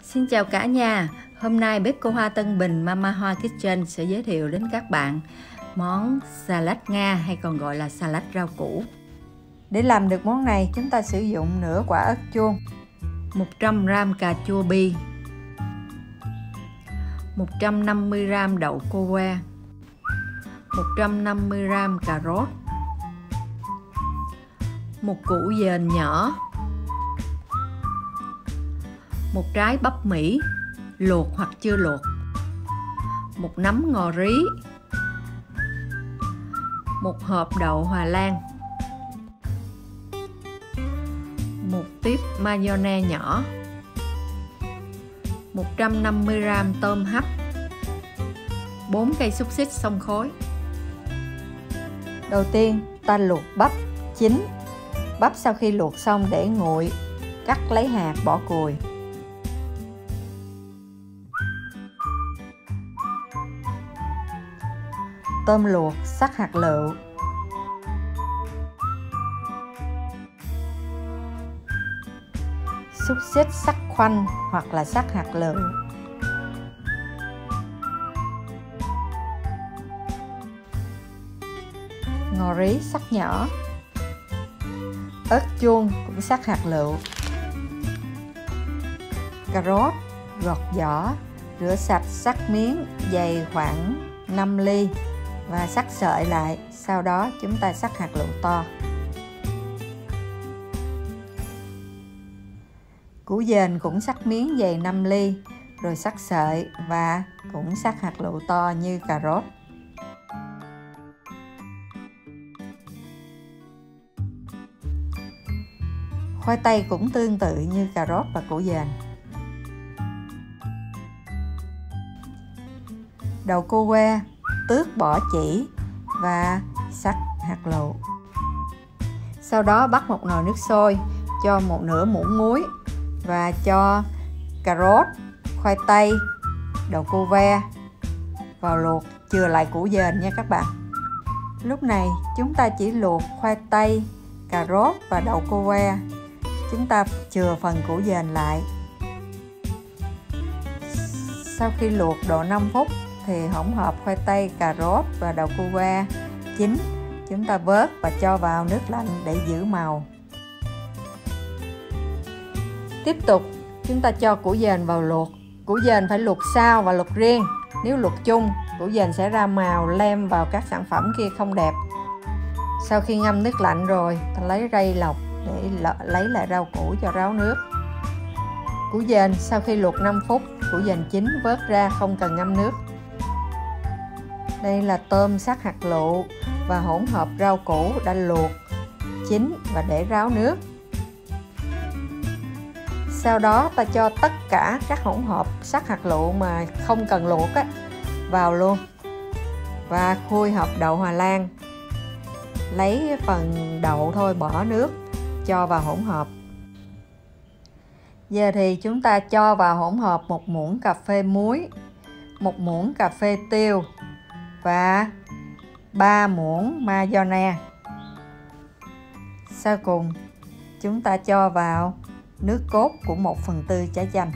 Xin chào cả nhà, hôm nay bếp cô Hoa Tân Bình Mama Hoa Kitchen sẽ giới thiệu đến các bạn món salad Nga hay còn gọi là salad rau củ. Để làm được món này chúng ta sử dụng nửa quả ớt chuông, 100g cà chua bi, 150g đậu cô que, 150g cà rốt, một củ dền nhỏ, một trái bắp Mỹ luộc hoặc chưa luộc, một nắm ngò rí, một hộp đậu Hòa Lan, một tiếp mayonnaise nhỏ, 150g tôm hấp, 4 cây xúc xích xông khối. Đầu tiên ta luộc bắp chín. Bắp sau khi luộc xong để nguội, cắt lấy hạt bỏ cùi. Tôm luộc sắc hạt lựu. Xúc xích sắc khoanh hoặc là sắc hạt lựu. Ngò rí sắc nhỏ. Ớt chuông cũng sắc hạt lựu. Cà rốt gọt vỏ, rửa sạch sắc miếng dày khoảng 5 ly và sắc sợi lại, sau đó chúng ta sắc hạt lựu to. Củ dền cũng sắc miếng dày 5 ly rồi sắc sợi và cũng sắc hạt lựu to như cà rốt. Khoai tây cũng tương tự như cà rốt và củ dền. Đậu cô que tước bỏ chỉ và sắc hạt lựu. Sau đó bắt một nồi nước sôi, cho một nửa muỗng muối và cho cà rốt, khoai tây, đậu cô ve vào luộc, chừa lại củ dền nha các bạn. Lúc này chúng ta chỉ luộc khoai tây, cà rốt và đậu cô ve. Chúng ta chừa phần củ dền lại. Sau khi luộc độ 5 phút thì hỗn hợp khoai tây, cà rốt và đậu cô que chín, chúng ta vớt và cho vào nước lạnh để giữ màu. Tiếp tục chúng ta cho củ dền vào luộc. Củ dền phải luộc sao và luộc riêng. Nếu luộc chung, củ dền sẽ ra màu lem vào các sản phẩm kia không đẹp. Sau khi ngâm nước lạnh rồi, ta lấy rây lọc để lấy lại rau củ cho ráo nước. Củ dền sau khi luộc 5 phút, củ dền chín vớt ra, không cần ngâm nước. Đây là tôm sắc hạt lựu và hỗn hợp rau củ đã luộc chín và để ráo nước. Sau đó ta cho tất cả các hỗn hợp sắc hạt lựu mà không cần luộc vào luôn và khui hộp đậu Hòa Lan. Lấy phần đậu thôi, bỏ nước, cho vào hỗn hợp. Giờ thì chúng ta cho vào hỗn hợp 1 muỗng cà phê muối, 1 muỗng cà phê tiêu và 3 muỗng mayonnaise. Sau cùng chúng ta cho vào nước cốt của 1/4 trái chanh.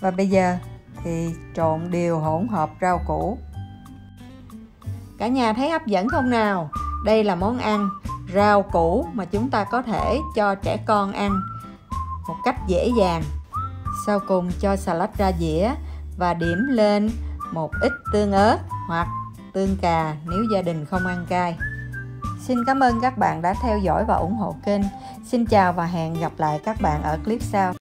Và bây giờ thì trộn đều hỗn hợp rau củ. Cả nhà thấy hấp dẫn không nào? Đây là món ăn rau củ mà chúng ta có thể cho trẻ con ăn một cách dễ dàng. Sau cùng cho salad ra dĩa và điểm lên một ít tương ớt hoặc tương cà nếu gia đình không ăn cay. Xin cảm ơn các bạn đã theo dõi và ủng hộ kênh. Xin chào và hẹn gặp lại các bạn ở clip sau.